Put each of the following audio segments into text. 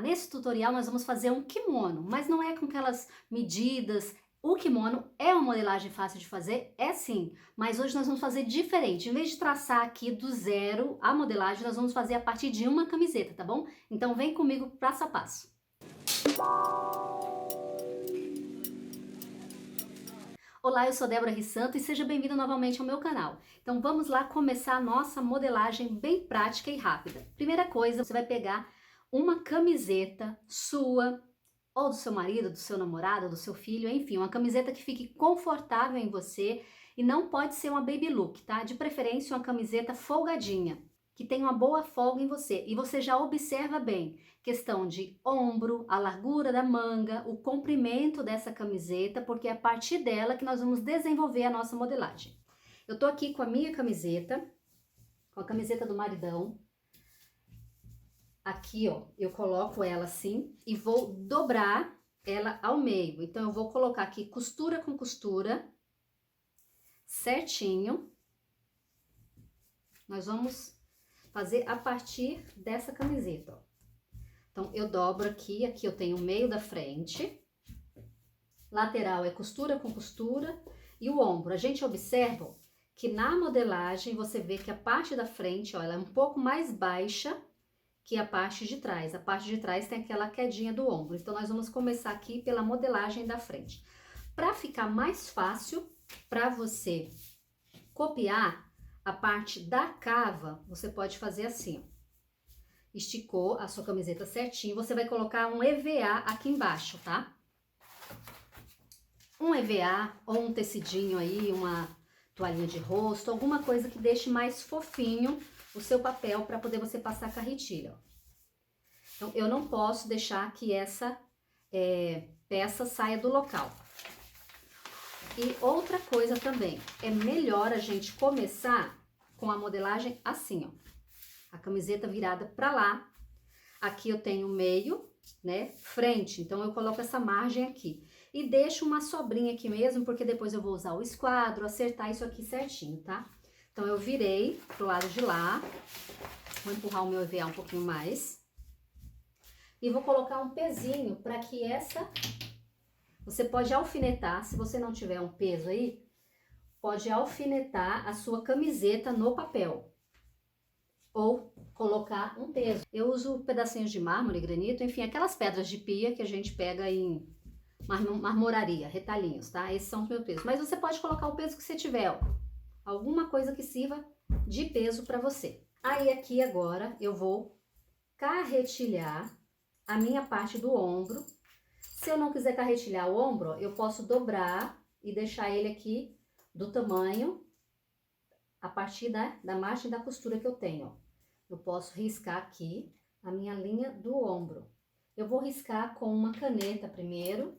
nesse tutorial nós vamos fazer um kimono, mas não é com aquelas medidas. O kimono é uma modelagem fácil de fazer? É sim, mas hoje nós vamos fazer diferente. Em vez de traçar aqui do zero a modelagem, nós vamos fazer a partir de uma camiseta, tá bom? Então vem comigo passo a passo. Olá, eu sou Débora Rissanto e seja bem-vindo novamente ao meu canal. Então vamos lá começar a nossa modelagem bem prática e rápida. Primeira coisa, você vai pegar uma camiseta sua, ou do seu marido, do seu namorado, do seu filho, enfim, uma camiseta que fique confortável em você e não pode ser uma baby look, tá? De preferência uma camiseta folgadinha, que tenha uma boa folga em você. E você já observa bem, questão de ombro, a largura da manga, o comprimento dessa camiseta, porque é a partir dela que nós vamos desenvolver a nossa modelagem. Eu tô aqui com a minha camiseta, com a camiseta do maridão. Aqui, ó, eu coloco ela assim e vou dobrar ela ao meio. Então, eu vou colocar aqui costura com costura, certinho. Nós vamos fazer a partir dessa camiseta, ó. Então, eu dobro aqui eu tenho o meio da frente. Lateral é costura com costura e o ombro. A gente observa que na modelagem, você vê que a parte da frente, ó, ela é um pouco mais baixa que a parte de trás. A parte de trás tem aquela quedinha do ombro. Então, nós vamos começar aqui pela modelagem da frente. Para ficar mais fácil para você copiar a parte da cava, você pode fazer assim, ó. Esticou a sua camiseta certinho, você vai colocar um EVA aqui embaixo, tá? Um EVA ou um tecidinho aí, uma toalhinha de rosto, alguma coisa que deixe mais fofinho o seu papel para poder você passar a carretilha, ó. Então, eu não posso deixar que essa peça saia do local. E outra coisa também, é melhor a gente começar com a modelagem assim, ó. A camiseta virada pra lá. Aqui eu tenho meio, né, frente, então eu coloco essa margem aqui. E deixo uma sobrinha aqui mesmo, porque depois eu vou usar o esquadro, acertar isso aqui certinho, tá? Então, eu virei pro lado de lá. Vou empurrar o meu EVA um pouquinho mais. E vou colocar um pezinho para que essa... Você pode alfinetar, se você não tiver um peso aí, pode alfinetar a sua camiseta no papel. Ou colocar um peso. Eu uso pedacinhos de mármore, granito, enfim, aquelas pedras de pia que a gente pega em marmoraria, retalhinhos, tá? Esses são os meus pesos. Mas você pode colocar o peso que você tiver, ó. Alguma coisa que sirva de peso para você. Aí aqui agora eu vou carretilhar a minha parte do ombro. Se eu não quiser carretilhar o ombro, eu posso dobrar e deixar ele aqui do tamanho a partir da margem da costura que eu tenho, ó. Eu posso riscar aqui a minha linha do ombro. Eu vou riscar com uma caneta primeiro,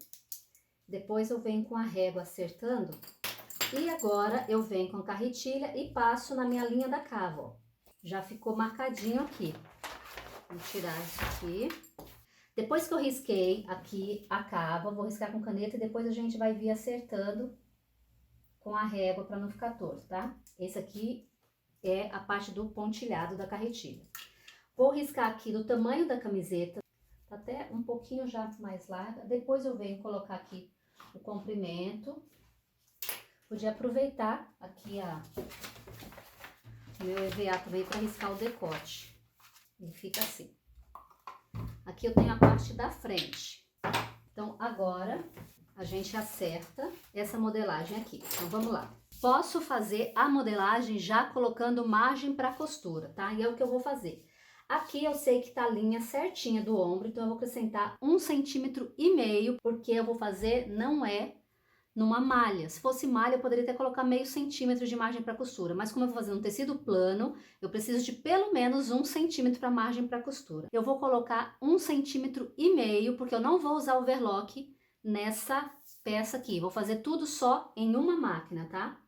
depois eu venho com a régua acertando. E agora eu venho com a carretilha e passo na minha linha da cava, ó. Já ficou marcadinho aqui. Vou tirar isso aqui. Depois que eu risquei aqui a cava, vou riscar com caneta e depois a gente vai vir acertando com a régua para não ficar torto, tá? Esse aqui é a parte do pontilhado da carretilha. Vou riscar aqui do tamanho da camiseta, tá até um pouquinho já mais larga. Depois eu venho colocar aqui o comprimento. Podia aproveitar aqui o meu EVA também para riscar o decote. E fica assim. Aqui eu tenho a parte da frente. Então, agora a gente acerta essa modelagem aqui. Então, vamos lá. Posso fazer a modelagem já colocando margem para costura, tá? E é o que eu vou fazer. Aqui eu sei que tá a linha certinha do ombro, então eu vou acrescentar 1,5 centímetros, porque eu vou fazer, não é numa malha. Se fosse malha, eu poderia até colocar meio centímetro de margem para costura, mas como eu vou fazer um tecido plano, eu preciso de pelo menos 1 centímetro para margem para costura. Eu vou colocar 1,5 centímetros, porque eu não vou usar overlock nessa peça aqui. Vou fazer tudo só em uma máquina, tá?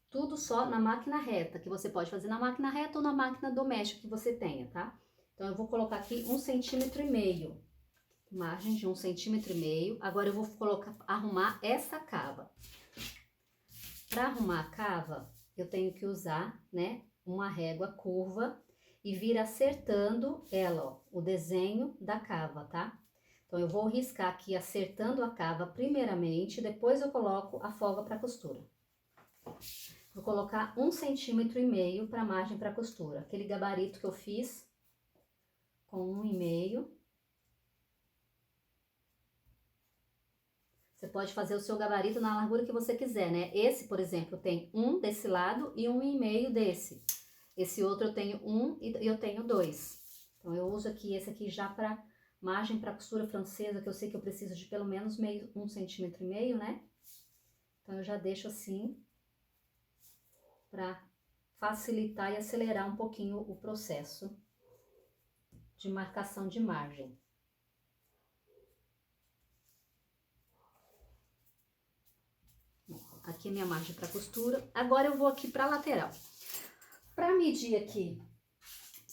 Tudo só na máquina reta, que você pode fazer na máquina reta ou na máquina doméstica que você tenha, tá? Então, eu vou colocar aqui 1,5 centímetros. Margem de 1,5 centímetros. Agora, eu vou arrumar essa cava. Para arrumar a cava, eu tenho que usar, né, uma régua curva e vir acertando ela, ó, o desenho da cava, tá? Então, eu vou riscar aqui acertando a cava primeiramente, depois eu coloco a folga para costura. Vou colocar 1,5 cm para margem para costura, aquele gabarito que eu fiz com 1,5. Você pode fazer o seu gabarito na largura que você quiser, né? Esse, por exemplo, tem 1 desse lado e 1,5 desse. Esse outro eu tenho 1 e eu tenho 2. Então, eu uso aqui esse aqui já para margem para costura francesa, que eu sei que eu preciso de pelo menos 1,5 cm, né? Então, eu já deixo assim para facilitar e acelerar um pouquinho o processo de marcação de margem. Aqui é minha margem para costura. Agora eu vou aqui para a lateral. Para medir aqui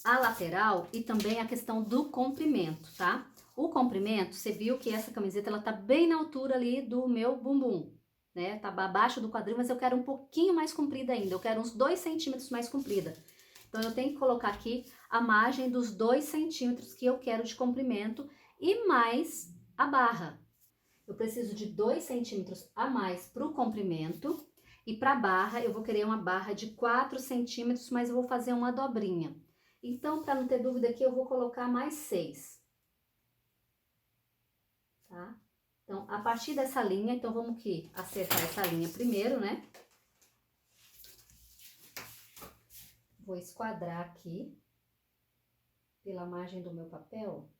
a lateral e também a questão do comprimento, tá? O comprimento, você viu que essa camiseta, ela tá bem na altura ali do meu bumbum, né? Tá abaixo do quadril, mas eu quero um pouquinho mais comprida ainda. Eu quero uns 2 centímetros mais comprida. Então, eu tenho que colocar aqui a margem dos 2 centímetros que eu quero de comprimento e mais a barra. Eu preciso de 2 centímetros a mais para o comprimento e para a barra eu vou querer uma barra de 4 centímetros, mas eu vou fazer uma dobrinha. Então, para não ter dúvida aqui, eu vou colocar mais 6. Tá? Então, a partir dessa linha, então vamos aqui acertar essa linha primeiro, né? Vou esquadrar aqui pela margem do meu papel.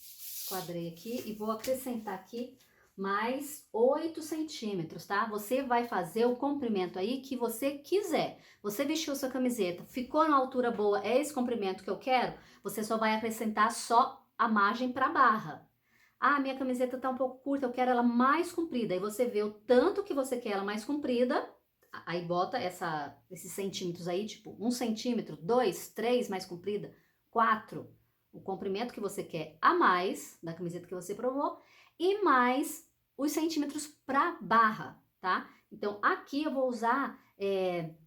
Esquadrei aqui e vou acrescentar aqui mais 8 centímetros, tá? Você vai fazer o comprimento aí que você quiser. Você vestiu sua camiseta, ficou na altura boa, é esse comprimento que eu quero, você só vai acrescentar só a margem para barra. Ah, minha camiseta tá um pouco curta, eu quero ela mais comprida. Aí você vê o tanto que você quer ela mais comprida, aí bota esses centímetros aí, tipo 1 centímetro, 2, 3 mais comprida, 4. O comprimento que você quer a mais da camiseta que você provou e mais os centímetros para barra, tá? Então, aqui eu vou usar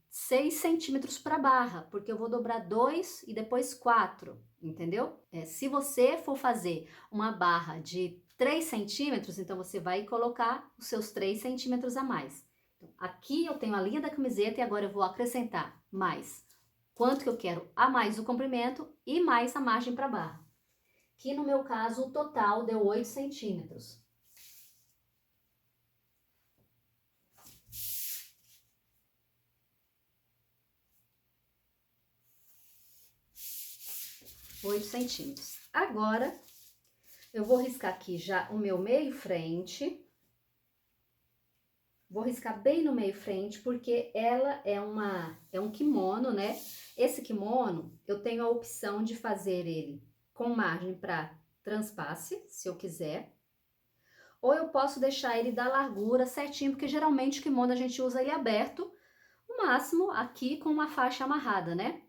6 centímetros para barra, porque eu vou dobrar 2 e depois 4, entendeu? Se você for fazer uma barra de 3 centímetros, então você vai colocar os seus 3 centímetros a mais. Então, aqui eu tenho a linha da camiseta e agora eu vou acrescentar mais quanto que eu quero a mais o comprimento e mais a margem para barra. Que no meu caso, o total deu 8 centímetros. Agora, eu vou riscar aqui já o meu meio frente. Vou riscar bem no meio frente, porque ela é um kimono, né? Esse kimono, eu tenho a opção de fazer ele com margem para transpasse, se eu quiser. Ou eu posso deixar ele da largura certinho, porque geralmente o kimono a gente usa ele aberto, no máximo aqui com uma faixa amarrada, né?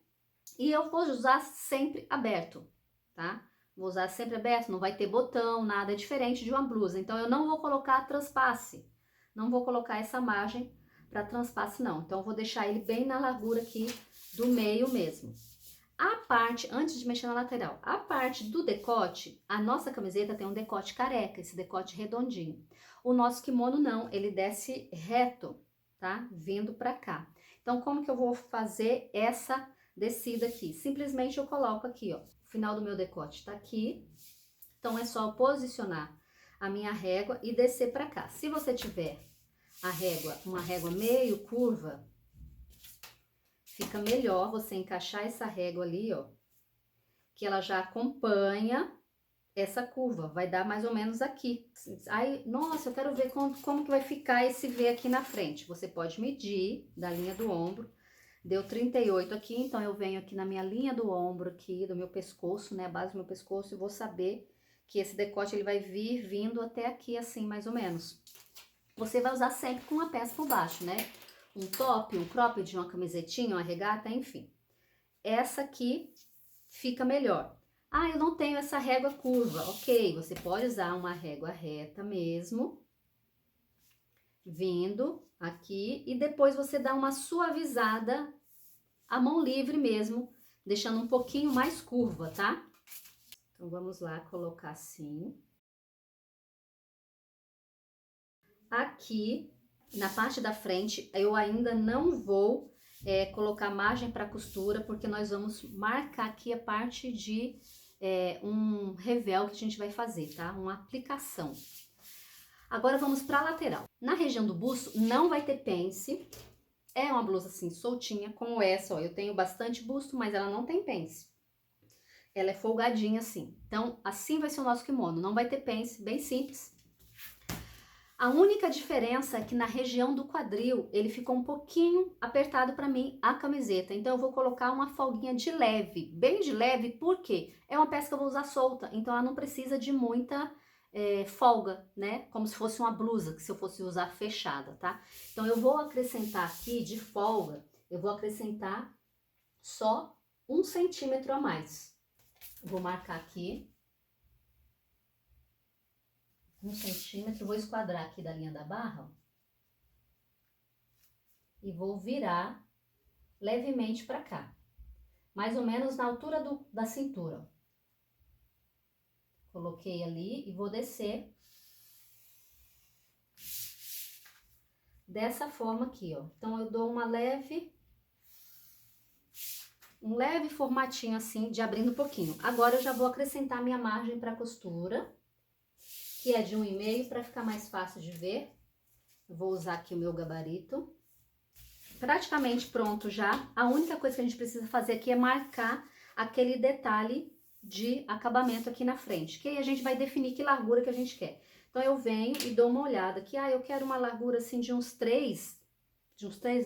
E eu vou usar sempre aberto, tá? Vou usar sempre aberto, não vai ter botão, nada diferente de uma blusa. Então, eu não vou colocar transpasse, não vou colocar essa margem para transpasse, não. Então, eu vou deixar ele bem na largura aqui do meio mesmo. A parte, antes de mexer na lateral, a parte do decote, a nossa camiseta tem um decote careca, esse decote redondinho. O nosso kimono não, ele desce reto, tá? Vindo pra cá. Então, como que eu vou fazer essa descida aqui? Simplesmente eu coloco aqui, ó, o final do meu decote tá aqui. Então, é só posicionar a minha régua e descer pra cá. Se você tiver a régua, uma régua meio curva, fica melhor você encaixar essa régua ali, ó, que ela já acompanha essa curva, vai dar mais ou menos aqui. Aí, nossa, eu quero ver como que vai ficar esse V aqui na frente. Você pode medir da linha do ombro, deu 38 aqui, então eu venho aqui na minha linha do ombro aqui, do meu pescoço, né, a base do meu pescoço, e vou saber que esse decote ele vai vir vindo até aqui assim, mais ou menos. Você vai usar sempre com uma peça por baixo, né? Um top, um cropped, uma camisetinha, uma regata, enfim. Essa aqui fica melhor. Ah, eu não tenho essa régua curva. Ok, você pode usar uma régua reta mesmo. vindo aqui e depois você dá uma suavizada à mão livre mesmo, deixando um pouquinho mais curva, tá? Então, vamos lá, colocar assim. Aqui, na parte da frente, eu ainda não vou colocar margem para costura, porque nós vamos marcar aqui a parte de um revel que a gente vai fazer, tá? Uma aplicação. Agora, vamos para a lateral. Na região do busto, não vai ter pence. É uma blusa assim, soltinha, como essa, ó. Eu tenho bastante busto, mas ela não tem pence. Ela é folgadinha assim. Então, assim vai ser o nosso kimono. Não vai ter pence, bem simples. A única diferença é que na região do quadril, ele ficou um pouquinho apertado para mim, a camiseta. Então, eu vou colocar uma folguinha de leve, bem de leve, porque é uma peça que eu vou usar solta. Então, ela não precisa de muita folga, né? Como se fosse uma blusa, que se eu fosse usar fechada, tá? Então, eu vou acrescentar aqui de folga, eu vou acrescentar só 1 centímetro a mais. Vou marcar aqui 1 centímetro, vou esquadrar aqui da linha da barra, ó, e vou virar levemente para cá, mais ou menos na altura da cintura, ó. Coloquei ali e vou descer dessa forma aqui, ó. Então, eu dou um leve formatinho assim, de abrindo um pouquinho. Agora, eu já vou acrescentar minha margem para costura, que é de 1,5, para ficar mais fácil de ver. Eu vou usar aqui o meu gabarito. Praticamente pronto já. A única coisa que a gente precisa fazer aqui é marcar aquele detalhe de acabamento aqui na frente, que aí a gente vai definir que largura que a gente quer. Então, eu venho e dou uma olhada aqui. Ah, eu quero uma largura assim de uns 3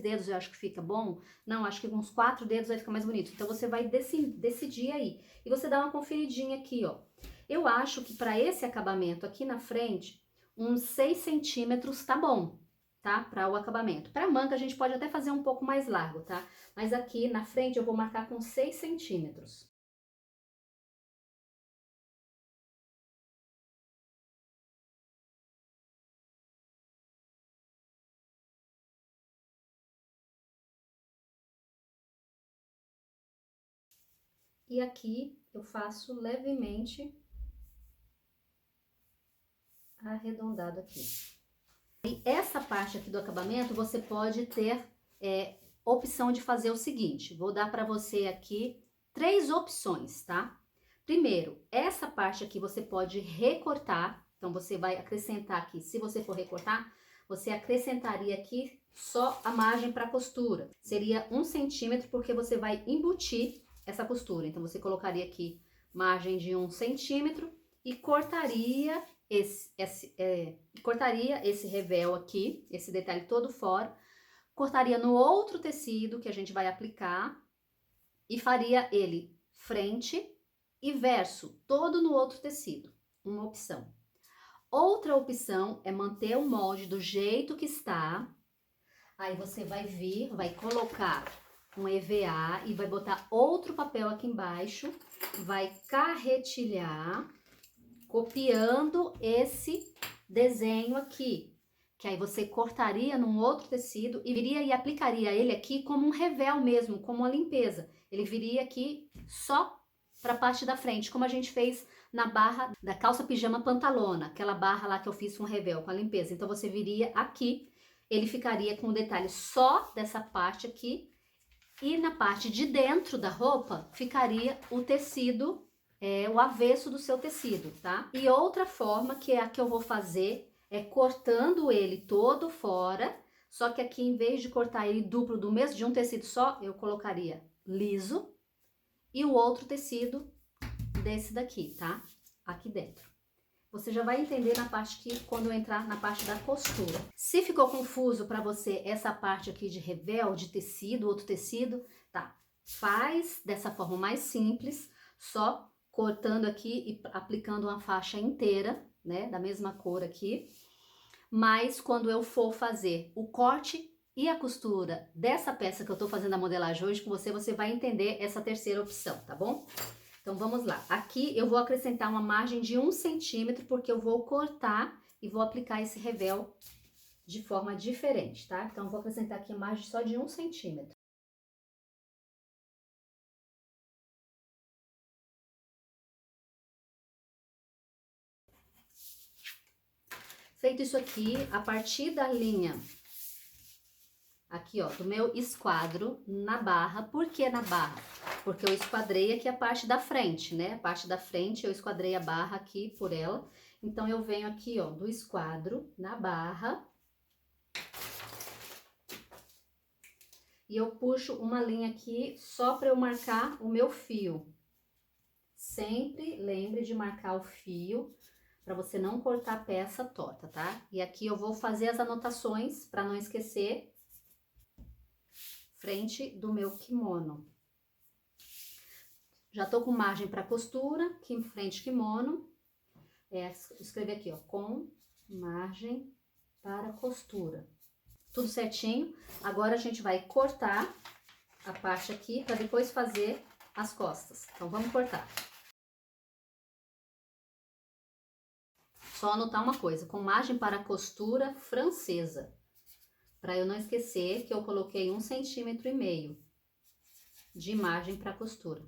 dedos, eu acho que fica bom. Não, acho que uns 4 dedos vai ficar mais bonito. Então, você vai decidir aí. E você dá uma conferidinha aqui, ó. Eu acho que para esse acabamento aqui na frente, uns 6 centímetros tá bom, tá? Para o acabamento. Para manga, a gente pode até fazer um pouco mais largo, tá? Mas aqui na frente eu vou marcar com 6 centímetros. E aqui eu faço levemente arredondado aqui. E essa parte aqui do acabamento, você pode ter opção de fazer o seguinte. Vou dar para você aqui 3 opções, tá? Primeiro, essa parte aqui você pode recortar. Então, você vai acrescentar aqui, se você for recortar, você acrescentaria aqui só a margem para costura. Seria 1 centímetro, porque você vai embutir essa costura. Então, você colocaria aqui margem de 1 centímetro e cortaria esse revel aqui, esse detalhe todo fora, cortaria no outro tecido que a gente vai aplicar e faria ele frente e verso, todo no outro tecido, uma opção. Outra opção é manter o molde do jeito que está, aí você vai vir, vai colocar um EVA e vai botar outro papel aqui embaixo, vai carretilhar, copiando esse desenho aqui, que aí você cortaria num outro tecido e viria e aplicaria ele aqui como um revel mesmo, como uma limpeza. Ele viria aqui só para a parte da frente, como a gente fez na barra da calça pijama pantalona, aquela barra lá que eu fiz com revel, com a limpeza. Então, você viria aqui, ele ficaria com o detalhe só dessa parte aqui, e na parte de dentro da roupa ficaria o tecido, o avesso do seu tecido, tá? E outra forma, que é a que eu vou fazer, é cortando ele todo fora, só que aqui, em vez de cortar ele duplo do mesmo, de um tecido só, eu colocaria liso e o outro tecido desse daqui, tá? Aqui dentro. Você já vai entender na parte que, quando eu entrar na parte da costura. Se ficou confuso para você essa parte aqui de revel, de tecido, outro tecido, tá? Faz dessa forma mais simples, só cortando aqui e aplicando uma faixa inteira, né? Da mesma cor aqui. Mas quando eu for fazer o corte e a costura dessa peça que eu tô fazendo a modelagem hoje com você, você vai entender essa terceira opção, tá bom? Então, vamos lá. Aqui eu vou acrescentar uma margem de 1 centímetro, porque eu vou cortar e vou aplicar esse revel de forma diferente, tá? Então, eu vou acrescentar aqui a margem só de 1 centímetro. Feito isso aqui, a partir da linha aqui, ó, do meu esquadro na barra. Por que na barra? Porque eu esquadrei aqui a parte da frente, né? A parte da frente eu esquadrei a barra aqui por ela. Então, eu venho aqui, ó, do esquadro na barra. E eu puxo uma linha aqui só para eu marcar o meu fio. Sempre lembre de marcar o fio para você não cortar a peça torta, tá? E aqui eu vou fazer as anotações para não esquecer. Frente do meu kimono. Já tô com margem para costura, aqui em frente kimono. Escrever aqui, ó, com margem para costura. Tudo certinho. Agora a gente vai cortar a parte aqui para depois fazer as costas. Então, vamos cortar. Só anotar uma coisa, com margem para costura francesa. Para eu não esquecer que eu coloquei 1,5 centímetros de margem para costura.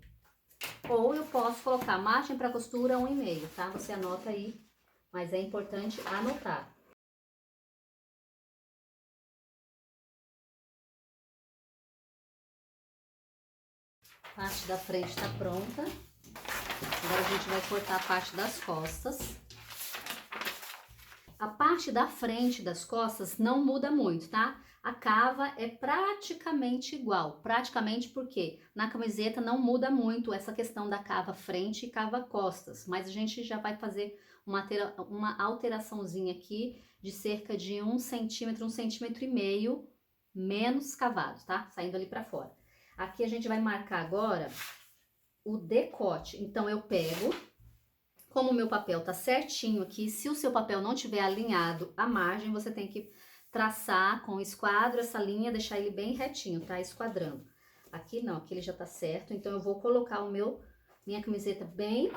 Ou eu posso colocar margem para costura 1,5, tá? Você anota aí, mas é importante anotar. A parte da frente tá pronta. Agora a gente vai cortar a parte das costas. A parte da frente das costas não muda muito, tá? A cava é praticamente igual. Praticamente porque na camiseta não muda muito essa questão da cava frente e cava costas. Mas a gente já vai fazer uma alteraçãozinha aqui de cerca de 1 centímetro, 1,5 centímetros menos cavado, tá? Saindo ali pra fora. Aqui a gente vai marcar agora o decote. Então, eu pego, como o meu papel tá certinho aqui, se o seu papel não tiver alinhado à margem, você tem que traçar com o esquadro essa linha, deixar ele bem retinho, tá? Esquadrando. Aqui não, aqui ele já tá certo, então eu vou colocar minha camiseta bem,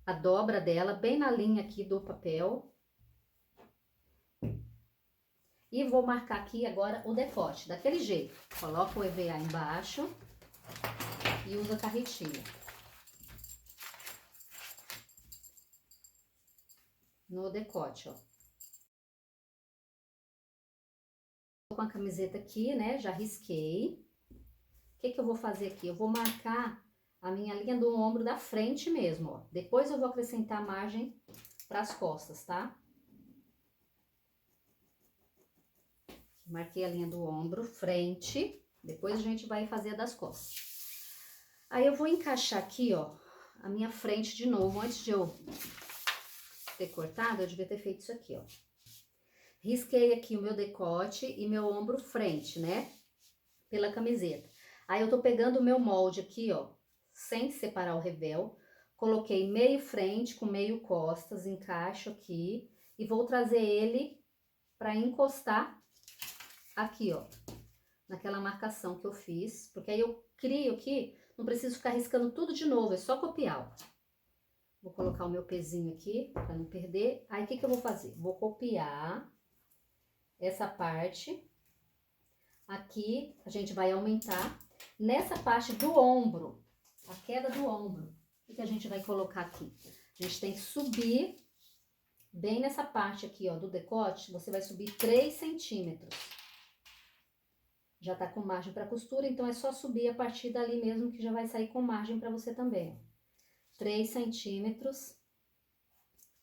a dobra dela, bem na linha aqui do papel. E vou marcar aqui agora o decote, daquele jeito. Coloca o EVA embaixo e usa a carretilha. No decote, ó. Com a camiseta aqui, né, já risquei. O que que eu vou fazer aqui? Eu vou marcar a minha linha do ombro da frente mesmo, ó. Depois eu vou acrescentar a margem para as costas, tá? Marquei a linha do ombro, frente. Depois a gente vai fazer a das costas. Aí eu vou encaixar aqui, ó, a minha frente de novo. Antes de eu ter cortado, eu devia ter feito isso aqui, ó. Risquei aqui o meu decote e meu ombro frente, né? Pela camiseta. Aí eu tô pegando o meu molde aqui, ó, sem separar o revel. Coloquei meio frente com meio costas, encaixo aqui e vou trazer ele pra encostar aqui, ó, naquela marcação que eu fiz. Porque aí eu crio aqui, não preciso ficar riscando tudo de novo, é só copiar, ó. Vou colocar o meu pezinho aqui pra não perder. Aí o que que eu vou fazer? Vou copiar essa parte. Aqui a gente vai aumentar. Nessa parte do ombro, a queda do ombro, o que a gente vai colocar aqui? A gente tem que subir bem nessa parte aqui, ó, do decote, você vai subir 3 centímetros. Já tá com margem para costura, então é só subir a partir dali mesmo que já vai sair com margem para você também. 3 centímetros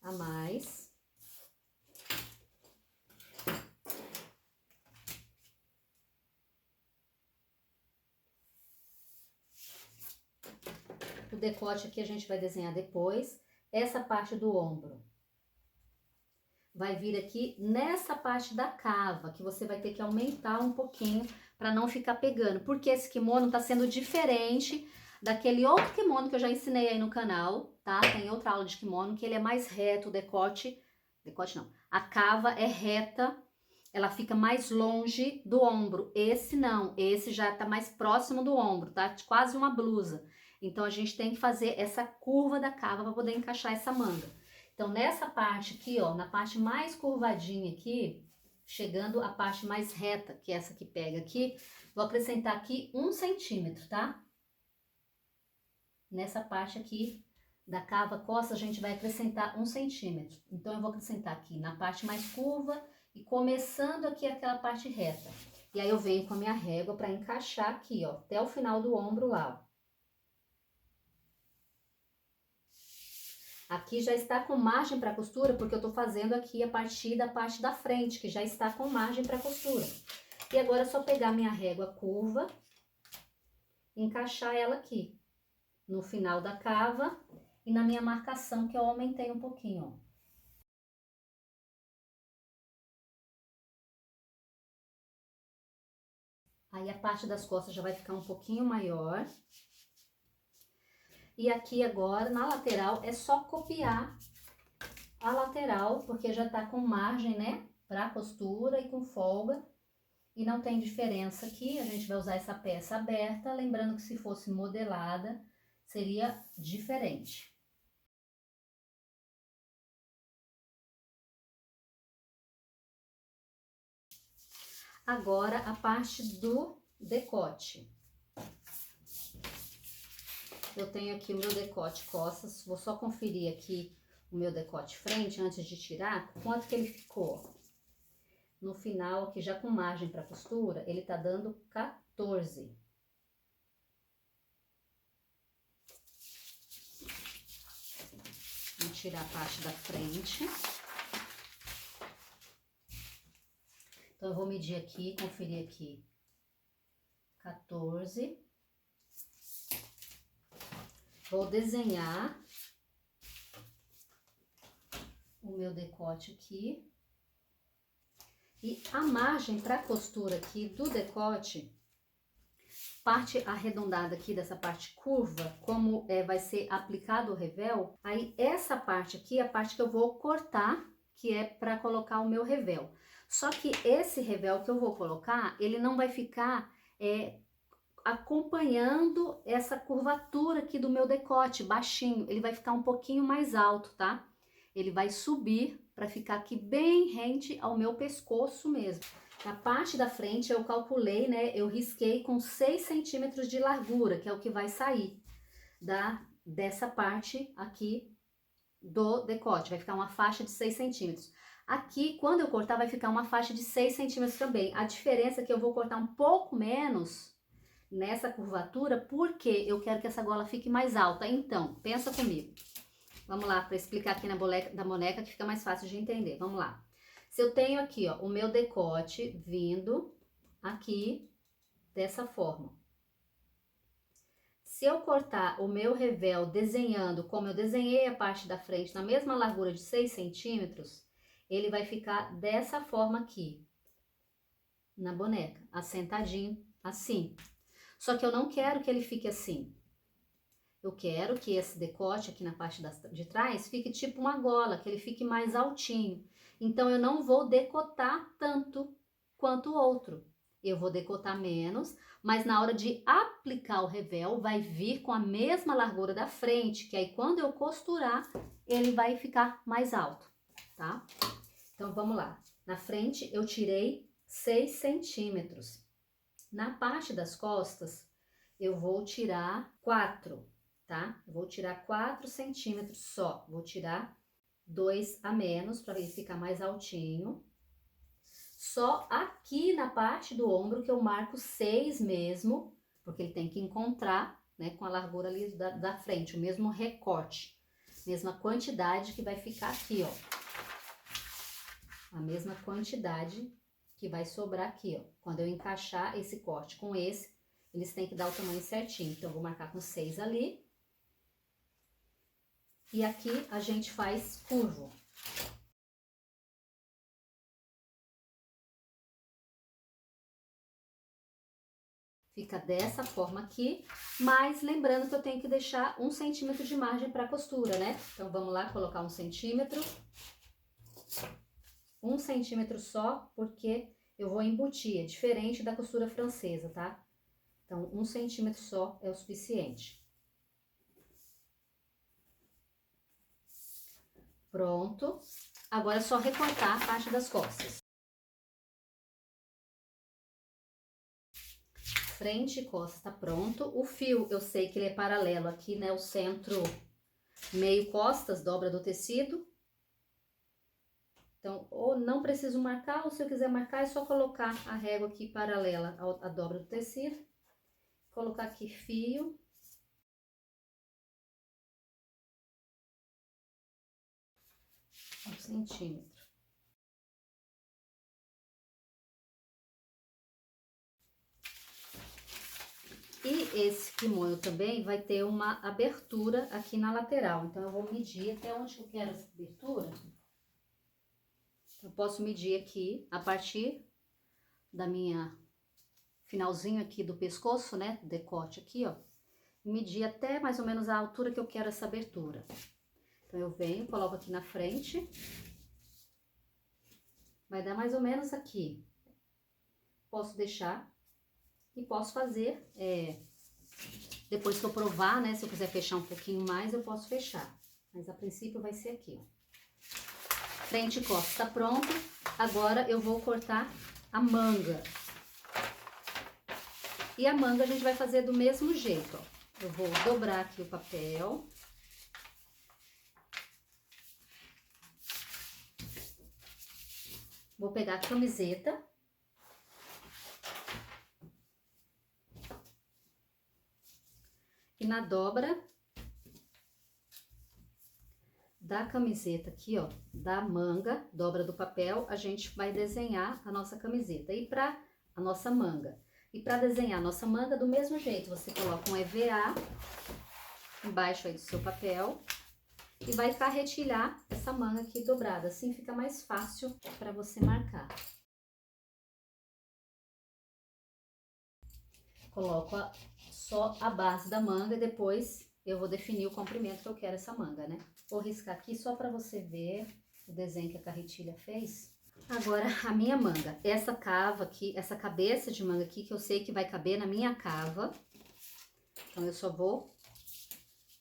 a mais. O decote aqui a gente vai desenhar depois. Essa parte do ombro vai vir aqui nessa parte da cava, que você vai ter que aumentar um pouquinho para não ficar pegando. Porque esse kimono tá sendo diferente daquele outro kimono que eu já ensinei aí no canal, tá? Tem outra aula de kimono que ele é mais reto, o decote não, a cava é reta, ela fica mais longe do ombro. Esse não, esse já tá mais próximo do ombro, tá? Quase uma blusa. Então, a gente tem que fazer essa curva da cava para poder encaixar essa manga. Então, nessa parte aqui, ó, na parte mais curvadinha aqui, chegando à parte mais reta, que é essa que pega aqui. Vou acrescentar aqui 1 centímetro, tá? Nessa parte aqui da cava costa, a gente vai acrescentar 1 centímetro. Então, eu vou acrescentar aqui na parte mais curva e começando aqui aquela parte reta. E aí, eu venho com a minha régua para encaixar aqui, ó, até o final do ombro lá, ó. Aqui já está com margem para costura, porque eu tô fazendo aqui a partir da parte da frente, que já está com margem para costura. E agora é só pegar minha régua curva, encaixar ela aqui, no final da cava e na minha marcação, que eu aumentei um pouquinho, ó. Aí a parte das costas já vai ficar um pouquinho maior. E aqui agora, na lateral, é só copiar a lateral, porque já tá com margem, né, pra costura e com folga. E não tem diferença aqui, a gente vai usar essa peça aberta, lembrando que se fosse modelada, seria diferente. Agora, a parte do decote. Eu tenho aqui o meu decote costas, vou só conferir aqui o meu decote frente antes de tirar, quanto que ele ficou. No final, aqui já com margem para costura, ele tá dando 14. Vou tirar a parte da frente. Então, eu vou medir aqui, conferir aqui, 14. Vou desenhar o meu decote aqui. E a margem para costura aqui do decote, parte arredondada aqui dessa parte curva, como vai ser aplicado o revel, aí essa parte aqui é a parte que eu vou cortar, que é para colocar o meu revel. Só que esse revel que eu vou colocar, ele não vai ficar acompanhando essa curvatura aqui do meu decote, baixinho. Ele vai ficar um pouquinho mais alto, tá? Ele vai subir para ficar aqui bem rente ao meu pescoço mesmo. Na parte da frente eu calculei, né? Eu risquei com 6 centímetros de largura, que é o que vai sair dessa parte aqui do decote. Vai ficar uma faixa de 6 centímetros. Aqui, quando eu cortar, vai ficar uma faixa de 6 centímetros também. A diferença é que eu vou cortar um pouco menos nessa curvatura, porque eu quero que essa gola fique mais alta. Então, pensa comigo. Vamos lá, para explicar aqui na boneca, que fica mais fácil de entender. Vamos lá. Se eu tenho aqui, ó, o meu decote vindo aqui dessa forma. Se eu cortar o meu revel desenhando, como eu desenhei a parte da frente, na mesma largura de 6 centímetros, ele vai ficar dessa forma aqui, na boneca, assentadinho, assim. Só que eu não quero que ele fique assim. Eu quero que esse decote aqui na parte de trás fique tipo uma gola, que ele fique mais altinho. Então, eu não vou decotar tanto quanto o outro. Eu vou decotar menos, mas na hora de aplicar o revel, vai vir com a mesma largura da frente, que aí quando eu costurar, ele vai ficar mais alto, tá? Então, vamos lá. Na frente, eu tirei 6 centímetros. Na parte das costas, eu vou tirar 4, tá? Eu vou tirar 4 centímetros só. Vou tirar 2 a menos para ele ficar mais altinho. Só aqui na parte do ombro que eu marco 6 mesmo, porque ele tem que encontrar, né, com a largura ali da frente, o mesmo recorte, mesma quantidade que vai ficar aqui, ó. A mesma quantidade que vai sobrar aqui, ó. Quando eu encaixar esse corte com esse, eles têm que dar o tamanho certinho. Então, eu vou marcar com 6 ali. E aqui a gente faz curvo. Fica dessa forma aqui, mas lembrando que eu tenho que deixar 1 centímetro de margem para costura, né? Então, vamos lá colocar 1 centímetro. 1 centímetro só, porque eu vou embutir, é diferente da costura francesa, tá? Então, 1 centímetro só é o suficiente. Pronto. Agora é só recortar a parte das costas. frente e costas tá pronto. O fio, eu sei que ele é paralelo aqui, né? O centro, meio costas, dobra do tecido. Então, ou não preciso marcar, ou se eu quiser marcar, é só colocar a régua aqui paralela à dobra do tecido. Colocar aqui fio. Um centímetro. E esse kimono também vai ter uma abertura aqui na lateral. Então, eu vou medir até onde eu quero essa abertura. Eu posso medir aqui a partir da minha finalzinho aqui do pescoço, né? Decote aqui, ó. Medir até mais ou menos a altura que eu quero essa abertura. Então, eu venho, coloco aqui na frente. Vai dar mais ou menos aqui. Posso deixar e posso fazer, depois que eu provar, né? Se eu quiser fechar um pouquinho mais, eu posso fechar. Mas a princípio vai ser aqui, ó. Frente e costas tá pronto. Agora eu vou cortar a manga. E a manga a gente vai fazer do mesmo jeito, ó. Eu vou dobrar aqui o papel. Vou pegar a camiseta. E na dobra da camiseta aqui, ó, da manga, dobra do papel, a gente vai desenhar a nossa camiseta e para a nossa manga. E para desenhar a nossa manga, do mesmo jeito, você coloca um EVA embaixo aí do seu papel e vai carretilhar essa manga aqui dobrada, assim fica mais fácil para você marcar. Coloco só a base da manga e depois eu vou definir o comprimento que eu quero essa manga, né? Vou riscar aqui só para você ver o desenho que a carretilha fez. Agora, a minha manga. Essa cava aqui, essa cabeça de manga aqui, que eu sei que vai caber na minha cava. Então, eu só vou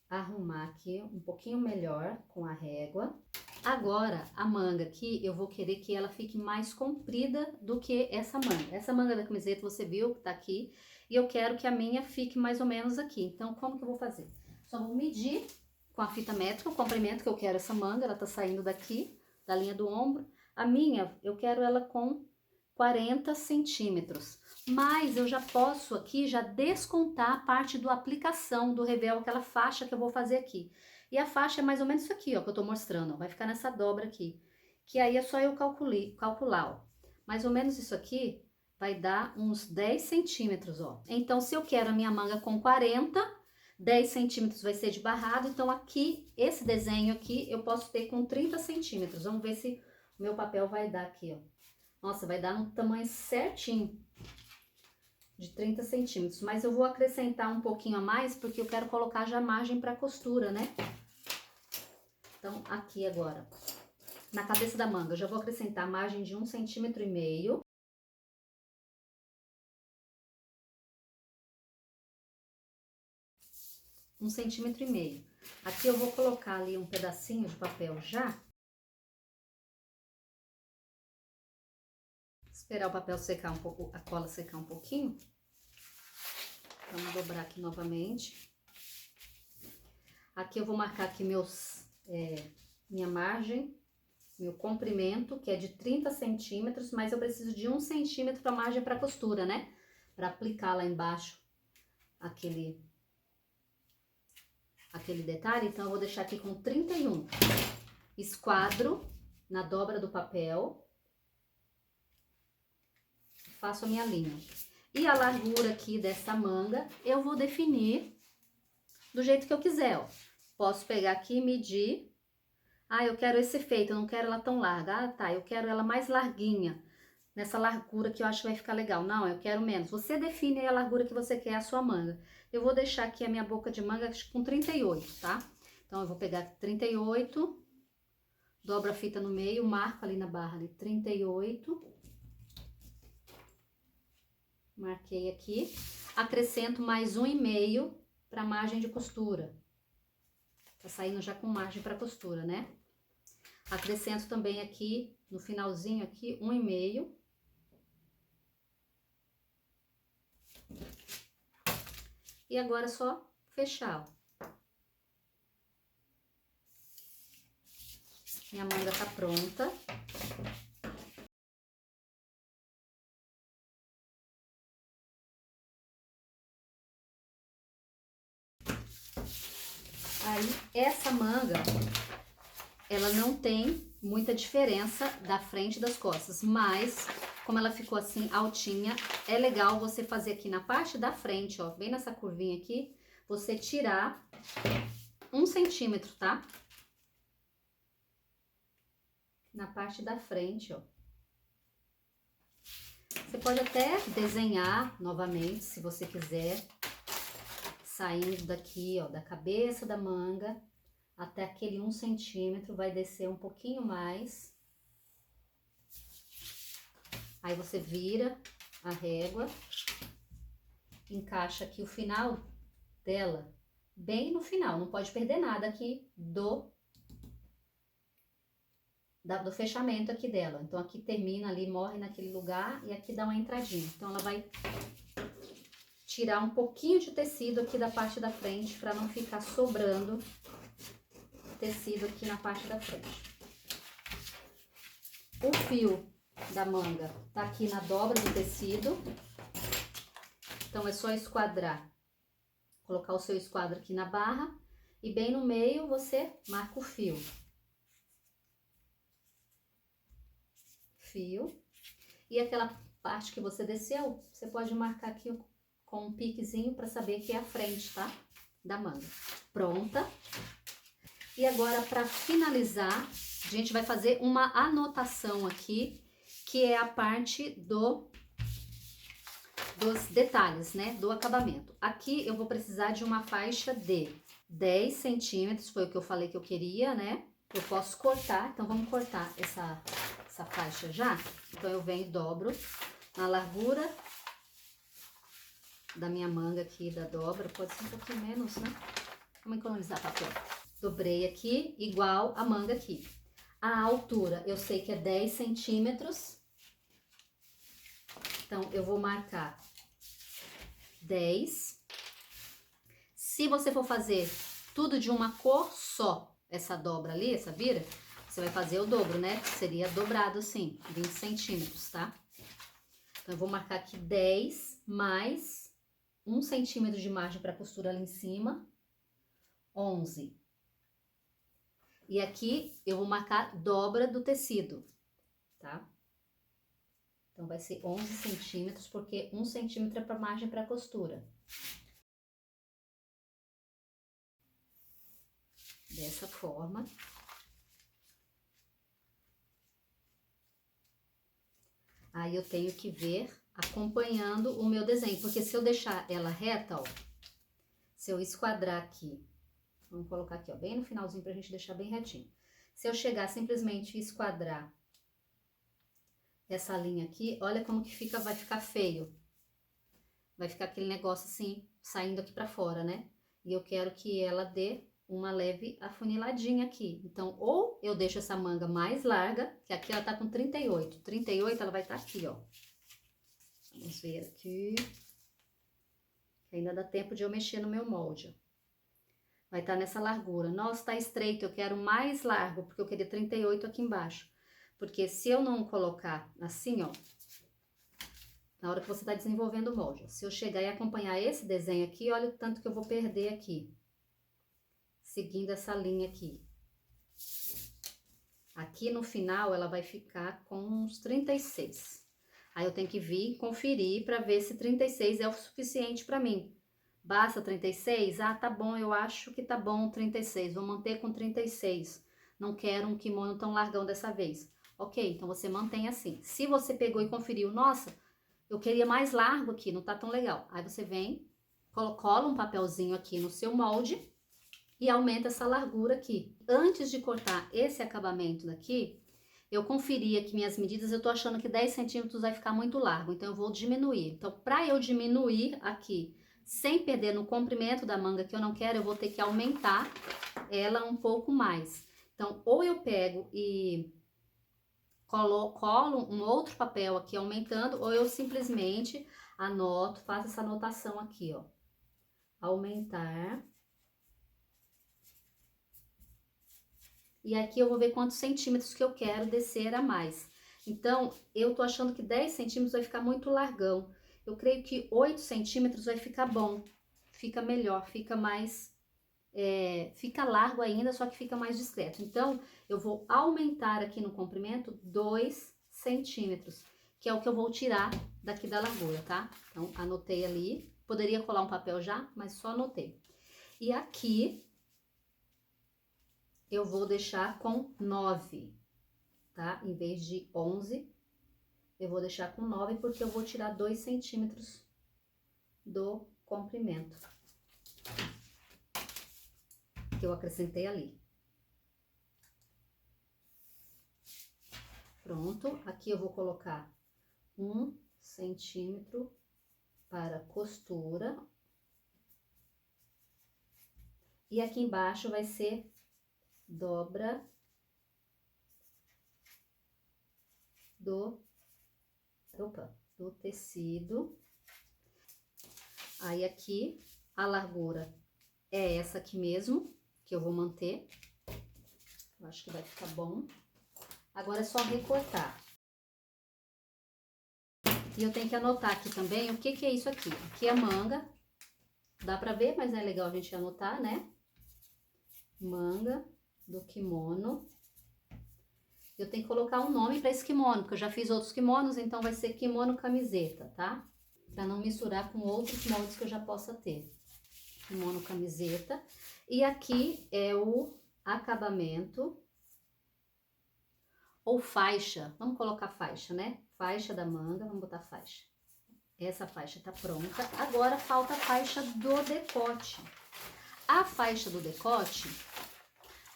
arrumar aqui um pouquinho melhor com a régua. Agora, a manga aqui, eu vou querer que ela fique mais comprida do que essa manga. Essa manga da camiseta, você viu que tá aqui. E eu quero que a minha fique mais ou menos aqui. Então, como que eu vou fazer? Só vou medir com a fita métrica o comprimento que eu quero essa manga. Ela tá saindo daqui, da linha do ombro. A minha, eu quero ela com 40 centímetros. Mas eu já posso aqui já descontar a parte da aplicação do revel, aquela faixa que eu vou fazer aqui. E a faixa é mais ou menos isso aqui, ó, que eu tô mostrando, ó, vai ficar nessa dobra aqui. Que aí é só eu calcular, ó. Mais ou menos isso aqui vai dar uns 10 centímetros, ó. Então, se eu quero a minha manga com 40, 10 centímetros vai ser de barrado. Então, aqui, esse desenho aqui, eu posso ter com 30 centímetros. Vamos ver se o meu papel vai dar aqui, ó. Nossa, vai dar no tamanho certinho de 30 centímetros. Mas eu vou acrescentar um pouquinho a mais, porque eu quero colocar já margem para costura, né? Então, aqui agora, na cabeça da manga, eu já vou acrescentar a margem de 1,5 centímetros. Um 1,5 centímetros. Aqui eu vou colocar ali um pedacinho de papel já. Esperar o papel secar um pouco, a cola secar um pouquinho. Vamos dobrar aqui novamente. Aqui eu vou marcar aqui minha margem, meu comprimento, que é de 30 centímetros, mas eu preciso de 1 centímetro para margem para costura, né? Para aplicar lá embaixo aquele detalhe. Então, eu vou deixar aqui com 31. Esquadro na dobra do papel. Faço a minha linha. E a largura aqui dessa manga, eu vou definir do jeito que eu quiser, ó. Posso pegar aqui e medir. Ah, eu quero esse efeito, eu não quero ela tão larga. Ah, tá, eu quero ela mais larguinha. Nessa largura que eu acho que vai ficar legal. Não, eu quero menos. Você define aí a largura que você quer a sua manga. Eu vou deixar aqui a minha boca de manga com 38, tá? Então, eu vou pegar 38, dobro a fita no meio, marco ali na barra ali 38. Marquei aqui. Acrescento mais 1,5 para margem de costura. Tá saindo já com margem para costura, né? Acrescento também aqui, no finalzinho aqui, 1,5. E agora é só fechar, ó. Minha manga tá pronta. Aí, essa manga, ela não tem muita diferença da frente e das costas, mas como ela ficou assim altinha, é legal você fazer aqui na parte da frente, ó, bem nessa curvinha aqui, você tirar 1 centímetro, tá? Na parte da frente, ó. Você pode até desenhar novamente, se você quiser, saindo daqui, ó, da cabeça da manga até aquele 1 centímetro, vai descer um pouquinho mais. Aí você vira a régua, encaixa aqui o final dela, bem no final, não pode perder nada aqui do fechamento aqui dela. Então, aqui termina ali, morre naquele lugar e aqui dá uma entradinha. Então, ela vai tirar um pouquinho de tecido aqui da parte da frente para não ficar sobrando tecido aqui na parte da frente. O fio da manga tá aqui na dobra do tecido. Então, é só esquadrar, colocar o seu esquadro aqui na barra e bem no meio você marca o fio. E aquela parte que você desceu, você pode marcar aqui com um piquezinho para saber que é a frente, tá? Da manga. Pronta. E agora, para finalizar, a gente vai fazer uma anotação aqui, que é a parte dos detalhes, né? Do acabamento. Aqui eu vou precisar de uma faixa de 10 centímetros, foi o que eu falei que eu queria, né? Eu posso cortar, então vamos cortar essa faixa já. Então, eu venho e dobro na largura da minha manga aqui, da dobra, pode ser um pouquinho menos, né? Vamos economizar papel. Dobrei aqui, igual a manga aqui. A altura, eu sei que é 10 centímetros. Então, eu vou marcar 10. Se você for fazer tudo de uma cor só, essa dobra ali, essa vira, você vai fazer o dobro, né? Seria dobrado assim, 20 centímetros, tá? Então, eu vou marcar aqui 10 mais 1 centímetro de margem para costura ali em cima, 11. E aqui eu vou marcar dobra do tecido, tá? Então, vai ser 11 centímetros, porque 1 centímetro é para margem para costura. Dessa forma. Aí, eu tenho que ver acompanhando o meu desenho, porque se eu deixar ela reta, ó, se eu esquadrar aqui, vamos colocar aqui, ó, bem no finalzinho pra gente deixar bem retinho. Se eu chegar simplesmente e esquadrar essa linha aqui, olha como que fica, vai ficar feio. Vai ficar aquele negócio assim, saindo aqui pra fora, né? E eu quero que ela dê uma leve afuniladinha aqui. Então, ou eu deixo essa manga mais larga, que aqui ela tá com 38. 38 ela vai estar aqui, ó. Vamos ver aqui. Ainda dá tempo de eu mexer no meu molde, ó. Vai estar nessa largura. Nossa, tá estreito, eu quero mais largo, porque eu queria 38 aqui embaixo. Porque se eu não colocar assim, ó, na hora que você tá desenvolvendo o molde, ó, se eu chegar e acompanhar esse desenho aqui, olha o tanto que eu vou perder aqui. Seguindo essa linha aqui. Aqui no final, ela vai ficar com uns 36. Aí, eu tenho que vir conferir para ver se 36 é o suficiente para mim. Basta 36? Ah, tá bom, eu acho que tá bom 36. Vou manter com 36. Não quero um kimono tão largão dessa vez. Ok, então você mantém assim. Se você pegou e conferiu, nossa, eu queria mais largo aqui, não tá tão legal. Aí, você vem, cola um papelzinho aqui no seu molde e aumenta essa largura aqui. Antes de cortar esse acabamento daqui, eu conferi aqui minhas medidas, eu tô achando que 10 centímetros vai ficar muito largo, então eu vou diminuir. Então, para eu diminuir aqui, sem perder no comprimento da manga que eu não quero, eu vou ter que aumentar ela um pouco mais. Então, ou eu pego e colo um outro papel aqui aumentando, ou eu simplesmente anoto, faço essa anotação aqui, ó. aumentar. E aqui eu vou ver quantos centímetros que eu quero descer a mais. Então, eu tô achando que 10 centímetros vai ficar muito largão. Eu creio que 8 centímetros vai ficar bom. Fica melhor, fica mais... fica largo ainda, só que fica mais discreto. Então, eu vou aumentar aqui no comprimento 2 centímetros, que é o que eu vou tirar daqui da largura, tá? Então, anotei ali. Poderia colar um papel já, mas só anotei. E aqui, eu vou deixar com 9, tá? Em vez de 11, eu vou deixar com 9, porque eu vou tirar 2 centímetros do comprimento que eu acrescentei ali. Pronto, aqui eu vou colocar 1 centímetro para costura. E aqui embaixo vai ser dobra do tecido. Aí aqui a largura é essa aqui mesmo, que eu vou manter. Eu acho que vai ficar bom. Agora é só recortar. E eu tenho que anotar aqui também o que que é isso aqui. Aqui é manga. Dá pra ver, mas é legal a gente anotar, né? Manga do kimono. Eu tenho que colocar um nome para esse kimono, porque eu já fiz outros kimonos, então vai ser kimono camiseta, tá? Pra não misturar com outros moldes que eu já possa ter. Kimono camiseta. E aqui é o acabamento ou faixa. Vamos colocar faixa, né? Faixa da manga, vamos botar faixa. Essa faixa tá pronta. Agora falta a faixa do decote. A faixa do decote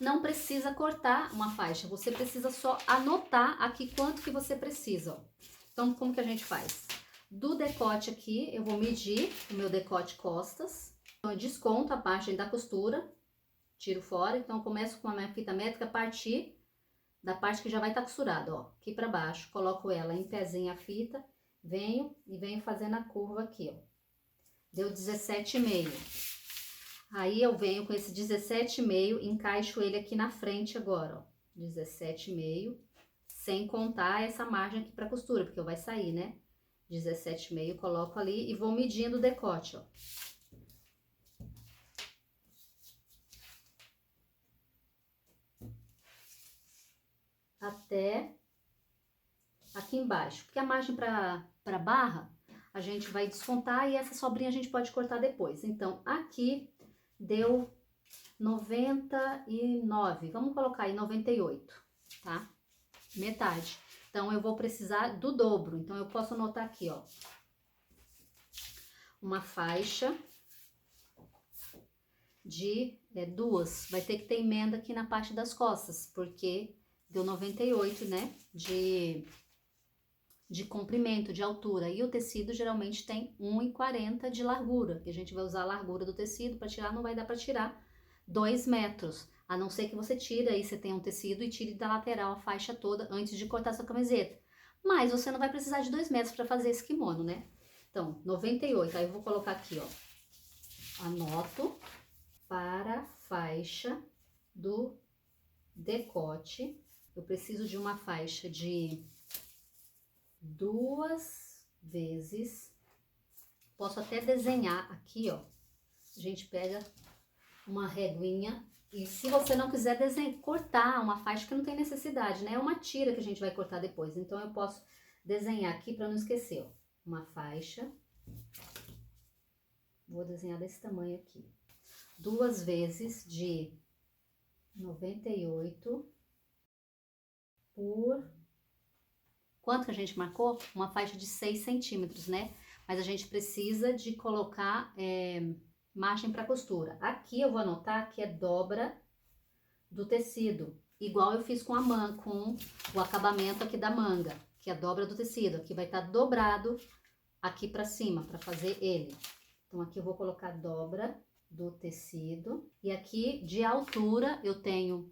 não precisa cortar uma faixa, você precisa só anotar aqui quanto que você precisa, ó. Então, como que a gente faz? Do decote aqui, eu vou medir o meu decote costas. Então, eu desconto a parte da costura, tiro fora. Então, eu começo com a minha fita métrica a partir da parte que já vai estar costurada, ó. Aqui pra baixo, coloco ela em pezinho a fita, venho fazendo a curva aqui, ó. Deu 17,5. Aí, eu venho com esse 17,5, encaixo ele aqui na frente agora, ó. 17,5, sem contar essa margem aqui pra costura, porque vai sair, né? 17,5, coloco ali e vou medindo o decote, ó. Até aqui embaixo, porque a margem pra barra, a gente vai descontar e essa sobrinha a gente pode cortar depois. Então, aqui deu 99, vamos colocar aí 98, tá? Metade. Então, eu vou precisar do dobro, então eu posso anotar aqui, ó, uma faixa de 2, vai ter que ter emenda aqui na parte das costas, porque deu 98, né, de comprimento, de altura, e o tecido geralmente tem 1,40 de largura, que a gente vai usar a largura do tecido para tirar, não vai dar para tirar 2 metros, a não ser que você tire aí, você tenha um tecido e tire da lateral a faixa toda antes de cortar sua camiseta. Mas você não vai precisar de 2 metros para fazer esse kimono, né? Então, 98, aí eu vou colocar aqui, ó, anoto para faixa do decote, eu preciso de uma faixa de 2 vezes, posso até desenhar aqui, ó, a gente pega uma reguinha, e se você não quiser desenhar, cortar uma faixa que não tem necessidade, né, é uma tira que a gente vai cortar depois, então eu posso desenhar aqui para não esquecer, ó, uma faixa, vou desenhar desse tamanho aqui, 2 vezes de 98 por... Quanto que a gente marcou? Uma faixa de 6 centímetros, né? Mas a gente precisa de colocar margem para costura. Aqui eu vou anotar que é dobra do tecido, igual eu fiz com a manga, com o acabamento aqui da manga, que é a dobra do tecido. Aqui vai estar dobrado aqui para cima, para fazer ele. Então, aqui eu vou colocar dobra do tecido. E aqui, de altura, eu tenho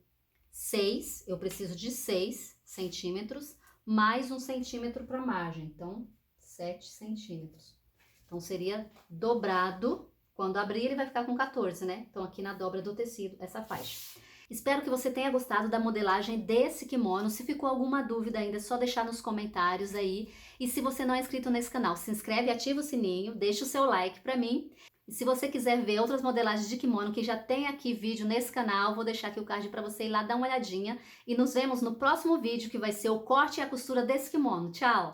6, eu preciso de 6 centímetros, mais 1 centímetro para margem, então 7 centímetros. Então, seria dobrado Quando abrir, ele vai ficar com 14, né? Então, aqui na dobra do tecido, essa faixa. Espero que você tenha gostado da modelagem desse kimono. Se ficou alguma dúvida ainda, é só deixar nos comentários aí. E se você não é inscrito nesse canal, se inscreve, ativa o sininho, deixa o seu like pra mim. E se você quiser ver outras modelagens de kimono, que já tem aqui vídeo nesse canal, vou deixar aqui o card pra você ir lá dar uma olhadinha. E nos vemos no próximo vídeo, que vai ser o corte e a costura desse kimono. Tchau!